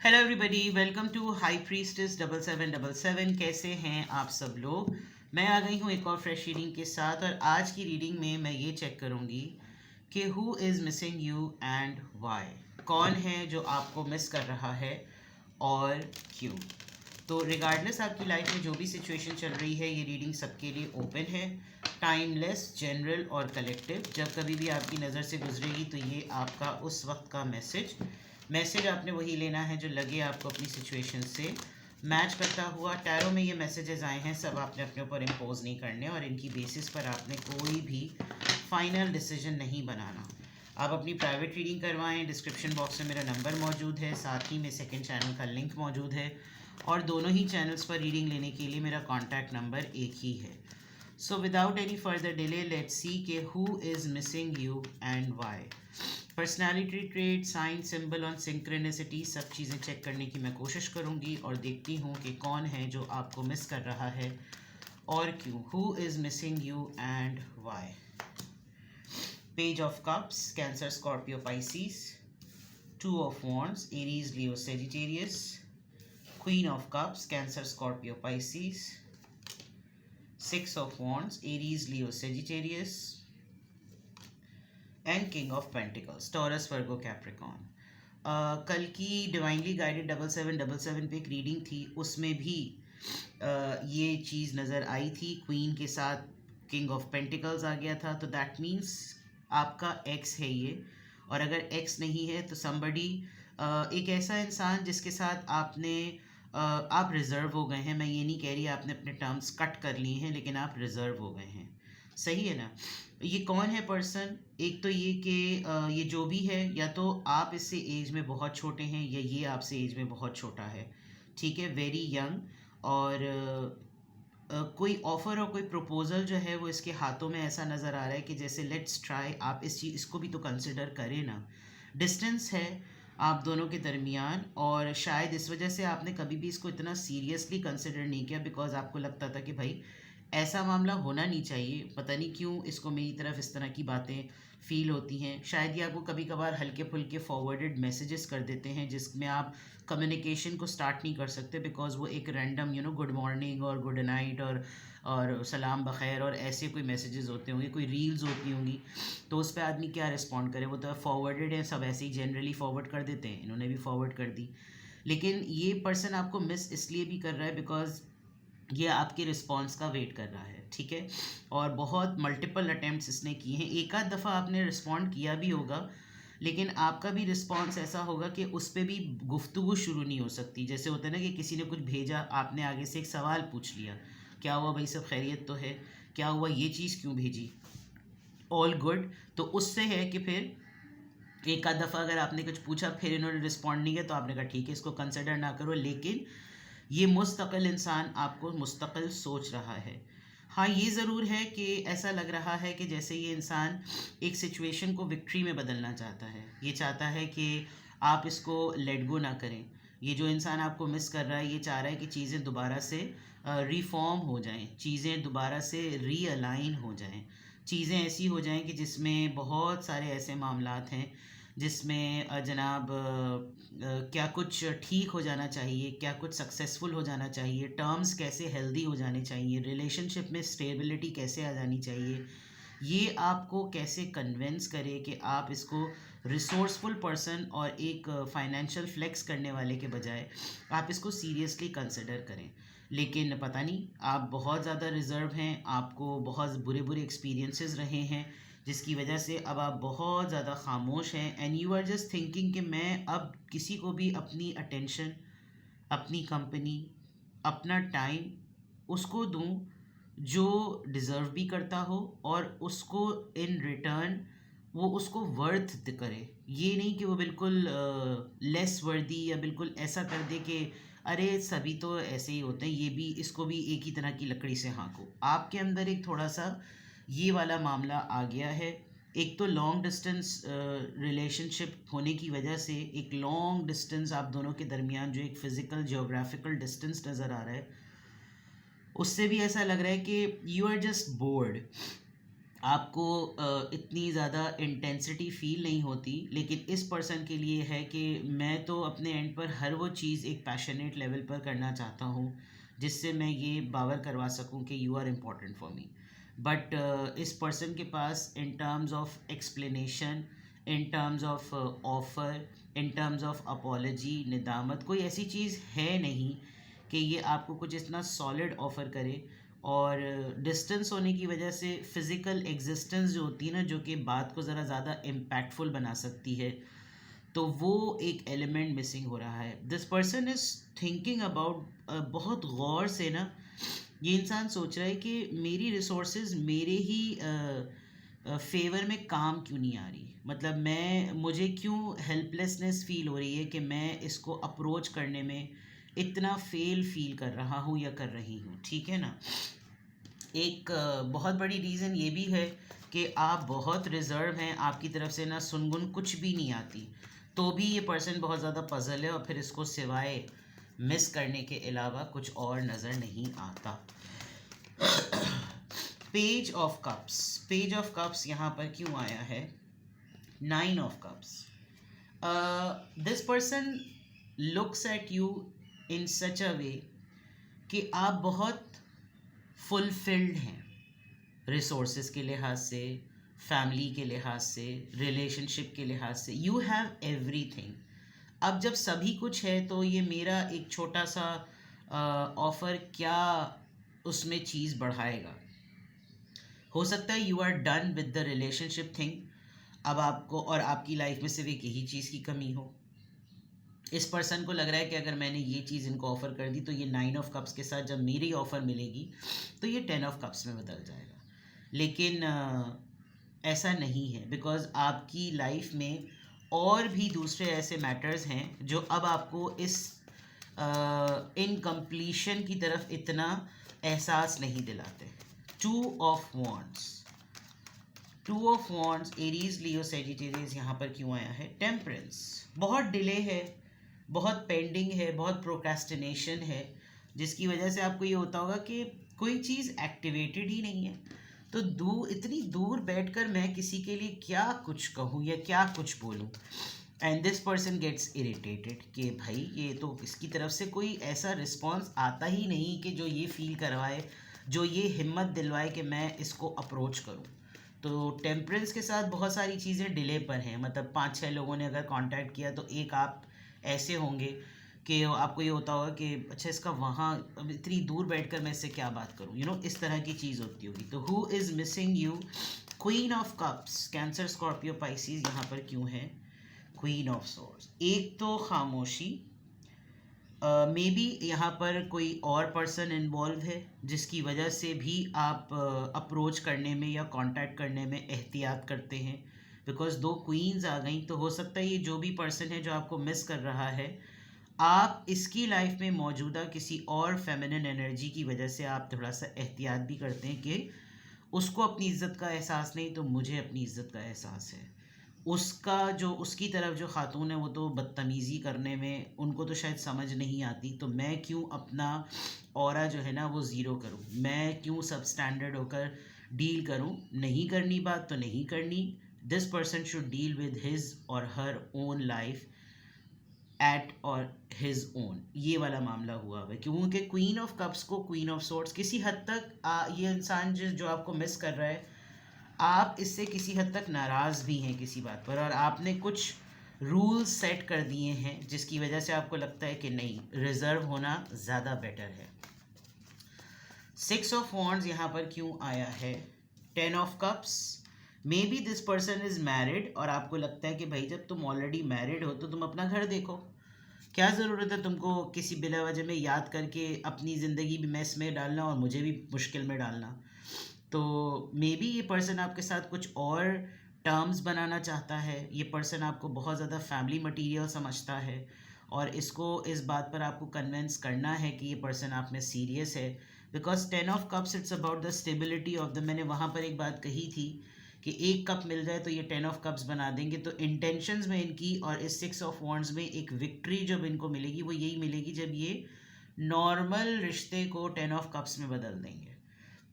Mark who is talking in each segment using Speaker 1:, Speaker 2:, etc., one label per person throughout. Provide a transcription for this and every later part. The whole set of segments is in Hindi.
Speaker 1: Hello everybody, welcome to high priestess 7777। कैसे हैं आप सब लोग। मैं आ गई हूँ एक और फ्रेश रीडिंग के साथ, और आज की रीडिंग में मैं ये चेक करूँगी कि who is missing you and why. कौन है जो आपको मिस कर रहा है और क्यों। तो रिगार्डलेस आपकी लाइफ में जो भी सिचुएशन चल रही है, ये रीडिंग सबके लिए ओपन है, टाइमलेस, जनरल और कलेक्टिव। जब कभी भी आपकी नज़र से गुजरेगी तो ये आपका उस वक्त का मैसेज आपने वही लेना है जो लगे आपको अपनी सिचुएशन से मैच करता हुआ। टैरो में ये मैसेजेस आए हैं, सब आपने अपने ऊपर इम्पोज नहीं करने, और इनकी बेसिस पर आपने कोई भी फाइनल डिसीजन नहीं बनाना। आप अपनी प्राइवेट रीडिंग करवाएं। डिस्क्रिप्शन बॉक्स में मेरा नंबर मौजूद है, साथ ही में सेकंड चैनल का लिंक मौजूद है, और दोनों ही चैनल्स पर रीडिंग लेने के लिए मेरा कॉन्टैक्ट नंबर एक ही है। So without any further delay, let's see के who is missing you and why. Personality trait, sign, symbol और सिंक्रोनिसिटी, सब चीज़ें चेक करने की मैं कोशिश करूँगी, और देखती हूँ कि कौन है जो आपको मिस कर रहा है और क्यों। Who is missing you and why. Page of cups, Cancer, Scorpio, Pisces. Two of wands, Aries, Leo, Sagittarius. Queen of cups, Cancer, Scorpio, Pisces. Six of wands, Aries, Leo, Sagittarius. And king of pentacles, Taurus, Virgo, Capricorn. कल की डिवाइनली गाइडेड 7777 पे एक रीडिंग थी, उसमें भी ये चीज़ नज़र आई थी। क्वीन के साथ किंग ऑफ पेंटिकल्स आ गया था, तो दैट मीन्स आपका एक्स है ये। और अगर एक्स नहीं है तो समबडी, एक ऐसा इंसान जिसके साथ आप रिज़र्व हो गए हैं। मैं ये नहीं कह रही आपने अपने टर्म्स कट कर लिए हैं, लेकिन आप रिज़र्व हो गए हैं। सही है ना। ये कौन है पर्सन। एक तो ये कि ये जो भी है, या तो आप इससे एज में बहुत छोटे हैं, या ये आपसे एज में बहुत छोटा है। ठीक है, वेरी यंग। और कोई ऑफ़र और कोई प्रपोज़ल जो है वो इसके हाथों में ऐसा नज़र आ रहा है कि जैसे लेट्स ट्राई। आप इसको भी तो कंसिडर करें ना। डिस्टेंस है आप दोनों के दरमियान, और शायद इस वजह से आपने कभी भी इसको इतना सीरियसली कंसिडर नहीं किया, बिकॉज आपको लगता था कि भाई ऐसा मामला होना नहीं चाहिए। पता नहीं क्यों इसको मेरी तरफ इस तरह की बातें फ़ील होती हैं। शायद ये आपको कभी कभार हल्के फुल्के फॉरवर्डेड मैसेजेस कर देते हैं, जिसमें आप कम्युनिकेशन को स्टार्ट नहीं कर सकते, बिकॉज वो एक रैंडम गुड मॉर्निंग और गुड नाइट और सलाम बखैर और ऐसे कोई मैसेजेस होते होंगे, कोई रील्स होती होंगी, तो उस पर आदमी क्या रिस्पॉन्ड करे। वो तो फॉरवर्डेड है, सब ऐसे ही जनरली फॉरवर्ड कर देते हैं, इन्होंने भी फॉरवर्ड कर दी। लेकिन ये पर्सन आपको मिस इसलिए भी कर रहा है बिकॉज ये आपके रिस्पॉन्स का वेट कर रहा है। ठीक है, और बहुत मल्टीपल अटैम्प्ट्स इसने किए हैं। एक आध दफ़ा आपने रिस्पॉन्ड किया भी होगा, लेकिन आपका भी रिस्पॉन्स ऐसा होगा कि उस पर भी गुफ्तगू शुरू नहीं हो सकती। जैसे होता है ना कि किसी ने कुछ भेजा, आपने आगे से एक सवाल पूछ लिया, क्या हुआ भाई, सब खैरियत तो है, क्या हुआ, ये चीज़ क्यों भेजी, ऑल गुड। तो उससे है कि फिर एक आध दफ़ा अगर आपने कुछ पूछा, फिर इन्होंने रिस्पॉन्ड नहीं किया, तो आपने कहा ठीक है, इसको कंसिडर ना करो। लेकिन ये मुस्तकिल इंसान आपको मुस्तकिल सोच रहा है। हाँ, ये ज़रूर है कि ऐसा लग रहा है कि जैसे ये इंसान एक सिचुएशन को विक्ट्री में बदलना चाहता है। ये चाहता है कि आप इसको लेट गो ना करें। ये जो इंसान आपको मिस कर रहा है, ये चाह रहा है कि चीज़ें दोबारा से रिफॉर्म हो जाएं, चीज़ें दोबारा से रीअलाइन हो जाएं, चीज़ें ऐसी हो जाएं कि जिसमें बहुत सारे ऐसे मामलात हैं जिसमें जनाब क्या कुछ ठीक हो जाना चाहिए, क्या कुछ सक्सेसफुल हो जाना चाहिए, टर्म्स कैसे हेल्दी हो जाने चाहिए, रिलेशनशिप में स्टेबिलिटी कैसे आ जानी चाहिए। ये आपको कैसे कन्विंस करे कि आप इसको रिसोर्सफुल पर्सन और एक फाइनेंशियल फ्लेक्स करने वाले के बजाय आप इसको सीरियसली कंसिडर करें। लेकिन पता नहीं, आप बहुत ज़्यादा रिज़र्व हैं, आपको बहुत बुरे बुरे एक्सपीरियंसेस रहे हैं, जिसकी वजह से अब आप बहुत ज़्यादा खामोश हैं, and you are just thinking कि मैं अब किसी को भी अपनी अटेंशन, अपनी कंपनी, अपना टाइम उसको दूं जो डिज़र्व भी करता हो, और उसको इन रिटर्न वो उसको वर्थ करे। ये नहीं कि वो बिल्कुल लेस वर्दी या बिल्कुल ऐसा कर दे कि अरे सभी तो ऐसे ही होते हैं, ये भी, इसको भी एक ही तरह की लकड़ी से हाँको। आपके अंदर एक थोड़ा सा ये वाला मामला आ गया है। एक तो लॉन्ग डिस्टेंस रिलेशनशिप होने की वजह से, एक लॉन्ग डिस्टेंस आप दोनों के दरमियान जो एक फ़िज़िकल जियोग्राफिकल डिस्टेंस नज़र आ रहा है, उससे भी ऐसा लग रहा है कि यू आर जस्ट बोर्ड। आपको इतनी ज़्यादा इंटेंसिटी फ़ील नहीं होती, लेकिन इस पर्सन के लिए है कि मैं तो अपने एंड पर हर वो चीज़ एक पैशनेट लेवल पर करना चाहता हूँ जिससे मैं ये बावर करवा सकूँ कि you are important for me. But इस पर्सन के पास in terms of explanation, in terms of offer, in terms of apology, निदामत, कोई ऐसी चीज़ है नहीं कि ये आपको कुछ इतना सॉलिड ऑफ़र करे। और डिस्टेंस होने की वजह से फ़िज़िकल एग्जिस्टेंस जो होती है ना, जो कि बात को ज़रा ज़्यादा इम्पैक्टफुल बना सकती है, तो वो एक एलिमेंट मिसिंग हो रहा है। This person is thinking about, बहुत गौर से ना ये इंसान सोच रहा है कि मेरी रिसोर्सेज मेरे ही फेवर में काम क्यों नहीं आ रही, मतलब मुझे क्यों हेल्पलेसनेस फील हो रही है कि मैं इसको अप्रोच करने में इतना फील कर रहा हूँ या कर रही हूँ, ठीक है ना। एक बहुत बड़ी रीज़न ये भी है कि आप बहुत रिज़र्व हैं, आपकी तरफ से ना सुनगुन कुछ भी नहीं आती, तो भी ये पर्सन बहुत ज़्यादा पज़ल है और फिर इसको सिवाय मिस करने के अलावा कुछ और नज़र नहीं आता। Page of cups, page of cups यहाँ पर क्यों आया है? 9 of cups. This person looks at you in such a way कि आप बहुत फुलफिल्ड हैं, रिसोर्सेज के लिहाज से, फैमिली के लिहाज से, रिलेशनशिप के लिहाज से, यू हैव एवरीथिंग। अब जब सभी कुछ है तो ये मेरा एक छोटा सा ऑफ़र क्या उसमें चीज़ बढ़ाएगा। हो सकता है you are done with the relationship thing, अब आपको और आपकी लाइफ में सिर्फ एक यही चीज़ की कमी हो। इस पर्सन को लग रहा है कि अगर मैंने ये चीज़ इनको ऑफ़र कर दी तो ये 9 ऑफ कप्स के साथ जब मेरी ऑफ़र मिलेगी तो ये 10 ऑफ कप्स में बदल जाएगा। लेकिन ऐसा नहीं है, बिकॉज़ आपकी लाइफ में और भी दूसरे ऐसे मैटर्स हैं जो अब आपको इस इनकम्प्लीशन की तरफ इतना एहसास नहीं दिलाते। 2 of wands, 2 of wands, Aries, Leo, Sagittarius यहाँ पर क्यों आया है? टेम्परेंस, बहुत डिले है, बहुत पेंडिंग है, बहुत प्रोक्रेस्टिनेशन है, जिसकी वजह से आपको ये होता होगा कि कोई चीज़ एक्टिवेटेड ही नहीं है। तो इतनी दूर बैठकर मैं किसी के लिए क्या कुछ कहूँ या क्या कुछ बोलूँ, and this person gets irritated कि भाई ये तो इसकी तरफ से कोई ऐसा रिस्पॉन्स आता ही नहीं कि जो ये फील करवाए, जो ये हिम्मत दिलवाए कि मैं इसको अप्रोच करूँ। तो टेम्परेंस के साथ बहुत सारी चीज़ें डिले पर हैं, मतलब 5-6 लोगों ने अगर कांटेक्ट किया तो एक आप ऐसे होंगे कि आपको ये होता होगा कि अच्छा इसका वहाँ, अब इतनी दूर बैठकर मैं इससे क्या बात करूँ, इस तरह की चीज़ होती होगी। तो who is missing you? Queen of cups, Cancer, Scorpio, Pisces यहाँ पर क्यों है? क्वीन ऑफ सोर्स, एक तो खामोशी, मे बी यहाँ पर कोई और पर्सन इन्वॉल्व है जिसकी वजह से भी आप अप्रोच करने में या कांटेक्ट करने में एहतियात करते हैं, बिकॉज 2 क्वींस आ गई, तो हो सकता है ये जो भी पर्सन है जो आपको मिस कर रहा है, आप इसकी लाइफ में मौजूदा किसी और फेमिनिन एनर्जी की वजह से आप थोड़ा सा एहतियात भी करते हैं कि उसको अपनी इज़्ज़त का एहसास नहीं तो मुझे अपनी इज़्ज़त का एहसास है। उसकी तरफ जो ख़ातून है वो तो बदतमीज़ी करने में उनको तो शायद समझ नहीं आती, तो मैं क्यों अपना ऑरा जो है ना वो ज़ीरो करूं, मैं क्यों सब स्टैंडर्ड होकर डील करूं, नहीं करनी बात तो नहीं करनी। This person should deal with his और हर ओन लाइफ एट और हिज ओन, ये वाला मामला हुआ है, क्योंकि क्वीन ऑफ कप्स को क्वीन ऑफ सोर्ट्स किसी हद तक ये इंसान जो आपको मिस कर रहा है, आप इससे किसी हद तक नाराज़ भी हैं किसी बात पर, और आपने कुछ रूल्स सेट कर दिए हैं जिसकी वजह से आपको लगता है कि नहीं, रिज़र्व होना ज़्यादा बेटर है। 6 ऑफ वॉन्ड्स यहाँ पर क्यों आया है? 10 of cups, may be this person is married और आपको लगता है कि भाई जब तुम ऑलरेडी मैरिड हो तो तुम अपना घर देखो, क्या ज़रूरत है तुमको किसी बिला वजह में याद करके अपनी ज़िंदगी भी मैस में डालना और मुझे भी मुश्किल में डालना। तो मे बी ये पर्सन आपके साथ कुछ और टर्म्स बनाना चाहता है, ये पर्सन आपको बहुत ज़्यादा फैमिली मटेरियल समझता है और इसको इस बात पर आपको कन्विंस करना है कि ये पर्सन आप में सीरियस है, because 10 of cups it's about the stability of the, मैंने वहाँ पर एक बात कही थी कि एक कप मिल जाए तो ये 10 ऑफ कप्स बना देंगे, तो इंटेंशंस में इनकी और इस 6 ऑफ वॉन्ड्स में एक विक्ट्री जब इनको मिलेगी वो यही मिलेगी जब ये नॉर्मल रिश्ते को 10 ऑफ कप्स में बदल देंगे।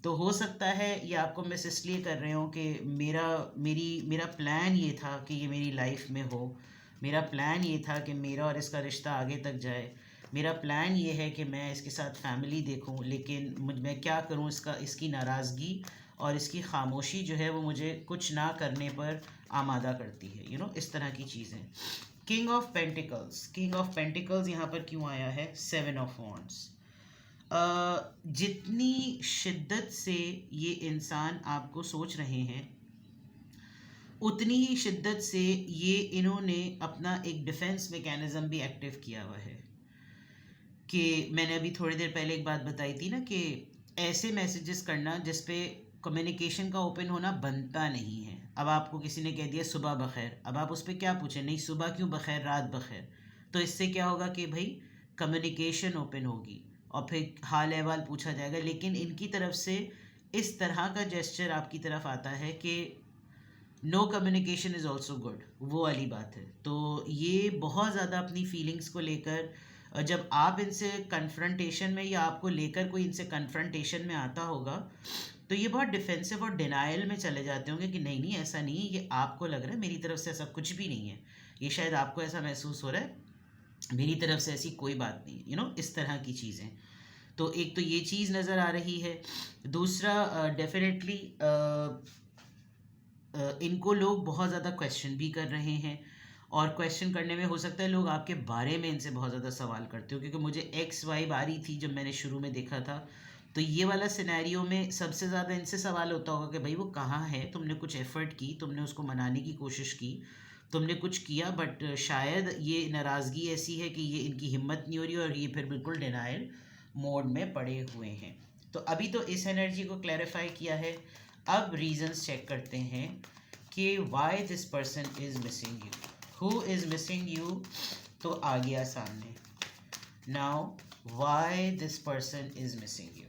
Speaker 1: तो हो सकता है ये आपको मिस इसलिए कर रहे हो कि मेरा प्लान ये था कि ये मेरी लाइफ में हो, मेरा प्लान ये था कि मेरा और इसका रिश्ता आगे तक जाए, मेरा प्लान ये है कि मैं इसके साथ फैमिली देखूं, लेकिन मैं क्या करूं, इसकी नाराज़गी और इसकी खामोशी जो है वो मुझे कुछ ना करने पर आमादा करती है, इस तरह की चीज़ें। किंग ऑफ पेंटिकल्स यहाँ पर क्यों आया है? 7 ऑफ वॉन्ड्स। जितनी शिद्दत से ये इंसान आपको सोच रहे हैं, उतनी ही शिद्दत से इन्होंने अपना एक डिफेंस मैकेनिज्म भी एक्टिव किया हुआ है। कि मैंने अभी थोड़ी देर पहले एक बात बताई थी ना कि ऐसे मैसेजेस करना जिस पे कम्युनिकेशन का ओपन होना बनता नहीं है। अब आपको किसी ने कह दिया सुबह बखैर, अब आप उस पर क्या पूछें? नहीं, सुबह क्यों बखैर, रात बखैर। तो इससे क्या होगा कि भाई कम्युनिकेशन ओपन होगी और फिर हाल अहवाल पूछा जाएगा। लेकिन इनकी तरफ से इस तरह का जेस्चर आपकी तरफ आता है कि no communication is also good, वो वाली बात है। तो ये बहुत ज़्यादा अपनी फीलिंग्स को लेकर, जब आप इनसे कन्फ्रंटेशन में या आपको लेकर कोई इनसे कन्फ्रंटेशन में आता होगा, तो ये बहुत डिफेंसिव और डिनाइल में चले जाते होंगे कि नहीं नहीं ऐसा नहीं है, ये आपको लग रहा है, मेरी तरफ से ऐसा कुछ भी नहीं है, ये शायद आपको ऐसा महसूस हो रहा है, मेरी तरफ से ऐसी कोई बात नहीं है, इस तरह की चीज़ें। तो एक तो ये चीज़ नज़र आ रही है। दूसरा, डेफिनेटली इनको लोग बहुत ज़्यादा क्वेश्चन भी कर रहे हैं, और क्वेश्चन करने में हो सकता है लोग आपके बारे में इनसे बहुत ज़्यादा सवाल करते हो, क्योंकि मुझे एक्स वाइब आ रही थी जब मैंने शुरू में देखा था। तो ये वाला सिनेरियो में सबसे ज़्यादा इनसे सवाल होता होगा कि भाई वो कहाँ है, तुमने कुछ एफ़र्ट की, तुमने उसको मनाने की कोशिश की, तुमने कुछ किया, बट शायद ये नाराज़गी ऐसी है कि ये इनकी हिम्मत नहीं हो रही और ये फिर बिल्कुल डिनाइल मोड में पड़े हुए हैं। तो अभी तो इस एनर्जी को क्लैरिफाई किया है, अब रीजंस चेक करते हैं कि why this person is missing you, who is missing you. तो आ गया सामने। Now why this person is missing you.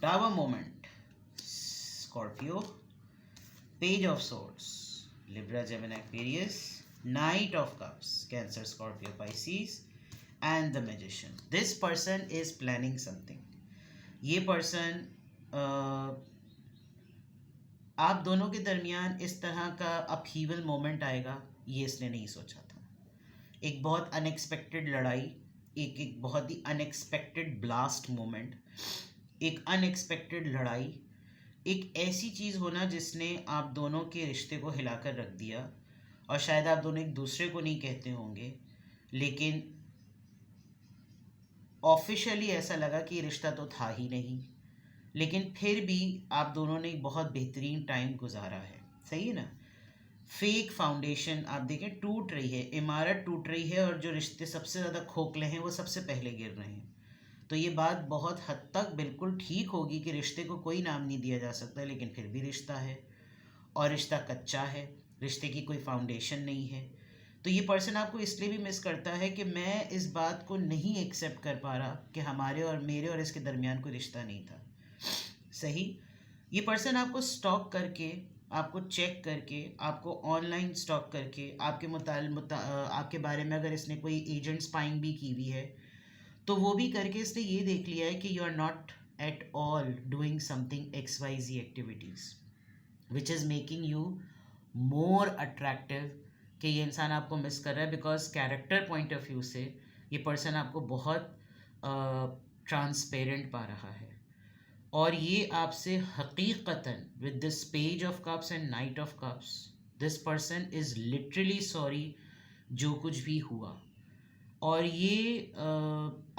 Speaker 1: Tower moment, Scorpio, page of swords, Libra, Gemini, Aquarius, night of cups, Cancer, Scorpio, Pisces, and the magician. This person is planning something. ये पर्सन आप दोनों के दरमियान इस तरह का अपहीवल मोमेंट आएगा, ये इसने नहीं सोचा था। एक बहुत अनएक्सपेक्टेड लड़ाई, एक बहुत ही अनएक्सपेक्टेड ब्लास्ट मोमेंट, एक अनएक्सपेक्टेड लड़ाई, एक ऐसी चीज़ होना जिसने आप दोनों के रिश्ते को हिलाकर रख दिया। और शायद आप दोनों एक दूसरे को नहीं कहते होंगे, लेकिन ऑफिशियली ऐसा लगा कि रिश्ता तो था ही नहीं, लेकिन फिर भी आप दोनों ने एक बहुत बेहतरीन टाइम गुजारा है। सही है ना? फेक फाउंडेशन आप देखें टूट रही है, इमारत टूट रही है, और जो रिश्ते सबसे ज़्यादा खोखले हैं वो सबसे पहले गिर रहे हैं। तो ये बात बहुत हद तक बिल्कुल ठीक होगी कि रिश्ते को कोई नाम नहीं दिया जा सकता, लेकिन फिर भी रिश्ता है, और रिश्ता कच्चा है, रिश्ते की कोई फाउंडेशन नहीं है। तो ये पर्सन आपको इसलिए भी मिस करता है कि मैं इस बात को नहीं एक्सेप्ट कर पा रहा कि हमारे और मेरे और इसके दरमियान कोई रिश्ता नहीं था। सही। ये पर्सन आपको स्टॉक करके, आपको चेक करके, आपको ऑनलाइन स्टॉक करके, आपके बारे में अगर इसने कोई एजेंट स्पाइंग भी की हुई है, तो वो भी करके इसने ये देख लिया है कि you are not at all doing something XYZ activities which is making you more attractive. कि ये इंसान आपको मिस कर रहा है because character point of view से ये पर्सन आपको बहुत ट्रांसपेरेंट पा रहा है, और ये आपसे हकीकतन with this page of cups and knight of cups, this person is literally sorry जो कुछ भी हुआ। और ये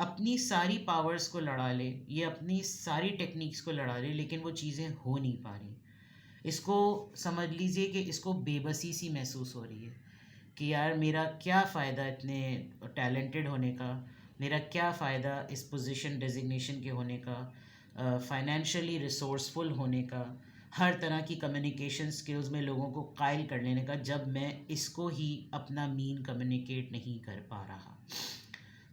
Speaker 1: अपनी सारी पावर्स को लड़ा ले, ये अपनी सारी टेक्निक्स को लड़ा ले, लेकिन वो चीज़ें हो नहीं पा रही। इसको समझ लीजिए कि इसको बेबसी सी महसूस हो रही है कि यार मेरा क्या फ़ायदा इतने टैलेंटेड होने का, मेरा क्या फ़ायदा इस पोजीशन डेजिग्नेशन के होने का, फाइनेंशियली रिसोर्सफुल होने का, हर तरह की कम्युनिकेशन स्किल्स में लोगों को कायल कर लेने का, जब मैं इसको ही अपना मीन कम्युनिकेट नहीं कर पा रहा।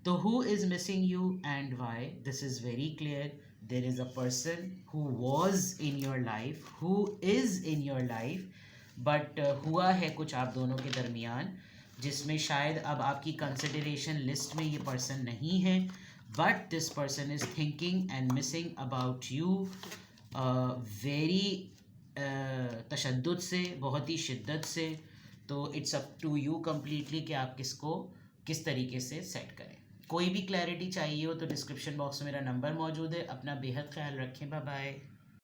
Speaker 1: तो who is missing you and why? This is very clear. There is a person who was in your life, who is in your life, but हुआ है कुछ आप दोनों के दरमियान जिसमें शायद अब आपकी कंसिडरेशन लिस्ट में ये पर्सन नहीं है, but this person is thinking and missing about you very तशद्दुद से, बहुत ही शिद्दत से। तो it's up to you completely कि आप किसको किस तरीके से सेट करें। कोई भी क्लैरिटी चाहिए हो तो डिस्क्रिप्शन बॉक्स में मेरा नंबर मौजूद है। अपना बेहद ख्याल रखें। Bye bye.